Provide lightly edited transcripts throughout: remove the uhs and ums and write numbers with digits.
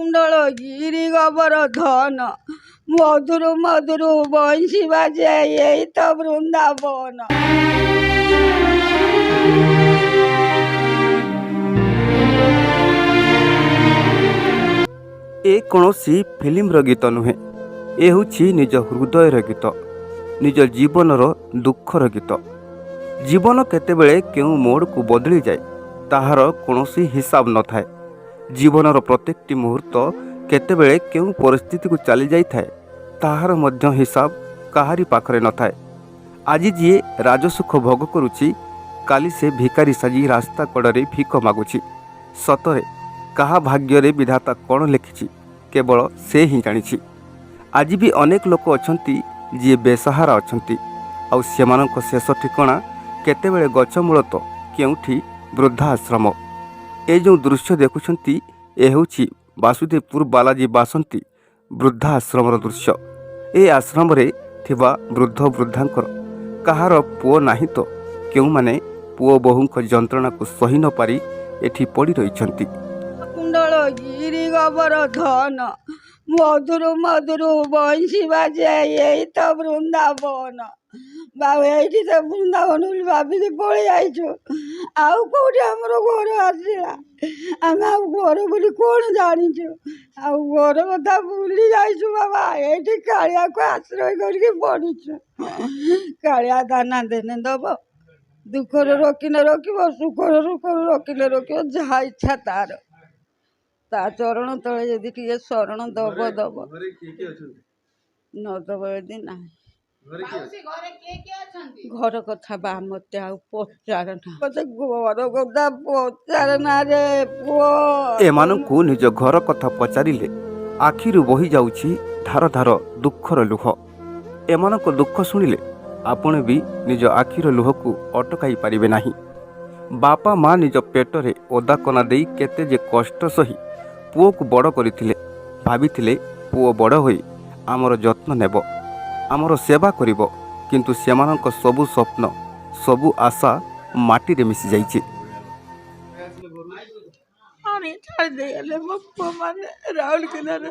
କୁଣ୍ଡଳ ଗିରି ଗୋବର୍ଦ୍ଧନ ମଧୁର ମଧୁର ବଂଶୀ ବାଜେ ଏଇ ତ ବୃନ୍ଦାବନ। ଏ କୌଣସି ଫିଲ୍ମର ଗୀତ ନୁହେଁ, ଏ ହେଉଛି ନିଜ ହୃଦୟର ଗୀତ, ନିଜ ଜୀବନର ଦୁଃଖର ଗୀତ। ଜୀବନ କେତେବେଳେ କେଉଁ ମୋଡ଼କୁ ବଦଳିଯାଏ ତାହାର କୌଣସି ହିସାବ ନଥାଏ। ଜୀବନର ପ୍ରତ୍ୟେକଟି ମୁହୂର୍ତ୍ତ କେତେବେଳେ କେଉଁ ପରିସ୍ଥିତିକୁ ଚାଲିଯାଇଥାଏ ତାହାର ମଧ୍ୟ ହିସାବ କାହାରି ପାଖରେ ନଥାଏ। ଆଜି ଯିଏ ରାଜସୁଖ ଭୋଗ କରୁଛି, କାଲି ସେ ଭିକାରୀ ସାଜି ରାସ୍ତା କଡ଼ରେ ଭିକ ମାଗୁଛି। ସତରେ କାହା ଭାଗ୍ୟରେ ବିଧାତା କ'ଣ ଲେଖିଛି କେବଳ ସେ ହିଁ ଜାଣିଛି। ଆଜି ବି ଅନେକ ଲୋକ ଅଛନ୍ତି ଯିଏ ବେସାହାରା ଅଛନ୍ତି, ଆଉ ସେମାନଙ୍କ ଶେଷ ଠିକଣା କେତେବେଳେ ଗଛ ମୂଳ ତ କେଉଁଠି ବୃଦ୍ଧା ଆଶ୍ରମ। ଏ ଯେଉଁ ଦୃଶ୍ୟ ଦେଖୁଛନ୍ତି, ଏ ହେଉଛି ବାସୁଦେବପୁର ବାଲାଜୀ ବାସନ୍ତୀ ବୃଦ୍ଧା ଆଶ୍ରମର ଦୃଶ୍ୟ। ଏ ଆଶ୍ରମରେ ଥିବା ବୃଦ୍ଧ ବୃଦ୍ଧାଙ୍କର କାହାର ପୁଅ ନାହିଁ ତ କେଉଁମାନେ ପୁଅ ବୋହୂଙ୍କ ଯନ୍ତ୍ରଣାକୁ ସହି ନ ପାରି ଏଠି ପଡ଼ି ରହିଛନ୍ତି। କୁଣ୍ଡଳ ଗିରି ଗୋବର୍ଦ୍ଧନ ମଧୁର ମଧୁର ବଂଶୀ ବାଜେ ଏଇ ତ ବୃନ୍ଦାବନ। ଏଇଠି ତ ବୃନ୍ଦାବନ ବୋଲି ଭାବିକି ପଳେଇ ଯାଇଛୁ। ଆଉ କୋଉଠି ଆମର ଘର ଆସିଲା? ଆମେ ଆଉ ଘର ବୋଲି କ'ଣ ଜାଣିଛୁ? ଆଉ ଘର କଥା ଭୁଲି ଯାଇଛୁ ବାବା। ଏଇଠି କାଳିଆକୁ ଆଶ୍ରୟ କରିକି ପଡ଼ିଛୁ। କାଳିଆ ଦାନା ଦେନେ ଦବ, ଦୁଃଖରେ ରଖିଲେ ରଖିବ, ସୁଖରେ ରଖିଲେ ରଖିବ, ଯାହା ଇଚ୍ଛା ତାର। ତା ଚରଣ ତଳେ ଯଦି ଟିକେ ଶରଣ ଦବ ଦବ, ନ ଦବ ଯଦି ନାହିଁ। ଘର କଥା ବା ମତେ ଆଉ ପଚାର ନା, ମତେ ଘର କଥା ପଚାର ନା ରେ ପୁଅ। ଏମାନଙ୍କୁ ନିଜ ଘର କଥା ପଚାରିଲେ ଆଖିରୁ ବୋହି ଯାଉଛି ଧାର ଧାର ଦୁଃଖର ଲୁହ। ଏମାନଙ୍କ ଦୁଃଖ ଶୁଣିଲେ ଆପଣ ବି ନିଜ ଆଖିର ଲୁହକୁ ଅଟକାଇ ପାରିବେ ନାହିଁ। ବାପା ମା ନିଜ ପେଟରେ ଓଦା କନା ଦେଇ କେତେ ଯେ କଷ୍ଟ ସହି ପୁଅକୁ ବଡ଼ କରିଥିଲେ। ଭାବିଥିଲେ ପୁଅ ବଡ଼ ହୋଇ ଆମର ଯତ୍ନ ନେବ, ଆମର ସେବା କରିବ, କିନ୍ତୁ ସେମାନଙ୍କ ସବୁ ସ୍ୱପ୍ନ, ସବୁ ଆଶା ମାଟିରେ ମିଶିଯାଇଛି। ଛାଡ଼ି ଦେଇଗଲେ ମୋ ପୁଅ ମାନେ ରାଉରକେଲାରେ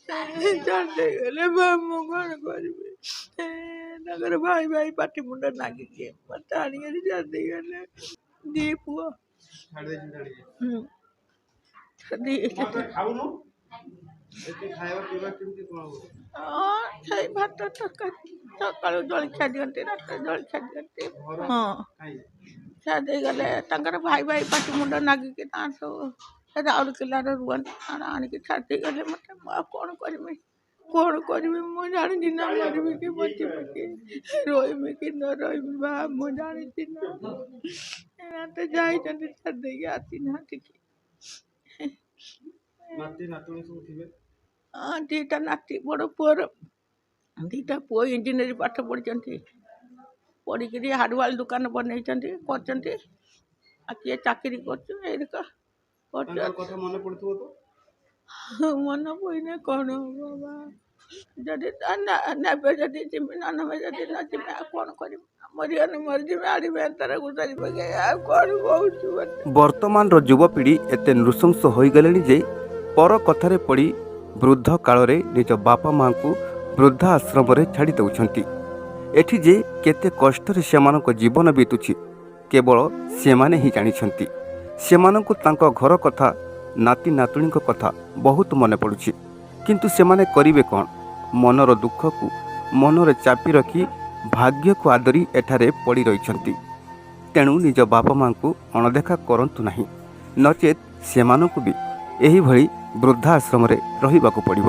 ଛାଡ଼ି ଦେଇଗଲେ। ମୁଁ କ'ଣ କରିବି? ତାଙ୍କର ଭାଇ ଭାଇ ପାଟି ମୁଣ୍ଡ ନାଗିକି ମତେ ଆଣିକରି ଛାଡ଼ି ଦେଇଗଲେ। ଦି ପୁଅ ସେଇ ଭାତ ତରକାରୀ ସକାଳୁ ଜଳଖିଆ ଦିଅନ୍ତି, ରାତିରେ ଜଳଖିଆ ଦିଅନ୍ତି। ହଁ, ଛାଡ଼ି ଦେଇଗଲେ। ତାଙ୍କର ଭାଇ ଭାଇ ପାଟି ମୁଣ୍ଡ ନାଗିକି ତାଙ୍କର ସବୁ ରାଉରକେଲାରେ ରୁହନ୍ତି, ତାଙ୍କର ଆଣିକି ଛାଡ଼ି ଦେଇଗଲେ ମତେ। ମୁଁ ଆଉ କ'ଣ କରିବି? କ'ଣ କରିବି ମୁଁ ଜାଣିଛି ନା? ମରିବି କି ବଞ୍ଚିବି କି ରହିବି କି ନ ରହିବି ବା ମୁଁ ଜାଣିଛି ନା? ଏମାନେ ଯାଇଛନ୍ତି ଛାଡ଼ି ଦେଇକି ଆସିନାହାନ୍ତି କି? ଦିଟା ନାତି, ବଡ଼ ପୁଅର ଦିଟା ପୁଅ ଇଞ୍ଜିନିୟରିଂ ପାଠ ପଢ଼ିଛନ୍ତି, ପଢ଼ିକିରି ହାର୍ଡ଼ୱେର୍ ଦୋକାନ ବନେଇଛନ୍ତି, କରିଛନ୍ତି। ଆଉ କିଏ ଚାକିରି କରୁଛୁ, ଏଇରିକା ମନେ ପଡ଼ିନେ କ'ଣ ବାବା? ଯଦି ନେବେ ଯଦି ଯିବି, ନ ନେବେ ଯଦି ନ ଯିବି, ଆଉ କ'ଣ କରିବି? ମରିଗଲେ ମରିଯିବି, ଆଣିବେ ତାର ଗୁଜାରି ପକେଇ। ଆଉ କ'ଣ କହୁଛୁ? ବର୍ତ୍ତମାନର ଯୁବପିଢ଼ି ଏତେ ନୃଶଂସ ହୋଇଗଲେଣି ଯେ ପର କଥାରେ ପଡ଼ି ବୃଦ୍ଧ କାଳରେ ନିଜ ବାପା ମାଆଙ୍କୁ ବୃଦ୍ଧା ଆଶ୍ରମରେ ଛାଡ଼ି ଦେଉଛନ୍ତି। ଏଠି ଯେ କେତେ କଷ୍ଟରେ ସେମାନଙ୍କ ଜୀବନ ବିତୁଛି କେବଳ ସେମାନେ ହିଁ ଜାଣିଛନ୍ତି। ସେମାନଙ୍କୁ ତାଙ୍କ ଘର କଥା, ନାତି ନାତୁଣୀଙ୍କ କଥା ବହୁତ ମନେ ପଡ଼ୁଛି, କିନ୍ତୁ ସେମାନେ କରିବେ କ'ଣ? ମନର ଦୁଃଖକୁ ମନରେ ଚାପି ରଖି ଭାଗ୍ୟକୁ ଆଦରି ଏଠାରେ ପଡ଼ି ରହିଛନ୍ତି। ତେଣୁ ନିଜ ବାପା ମାଆଙ୍କୁ ଅଣଦେଖା କରନ୍ତୁ ନାହିଁ, ନଚେତ୍ ସେମାନଙ୍କୁ ବି ଏହିଭଳି ବୃଦ୍ଧା ଆଶ୍ରମରେ ରହିବାକୁ ପଡ଼ିବ।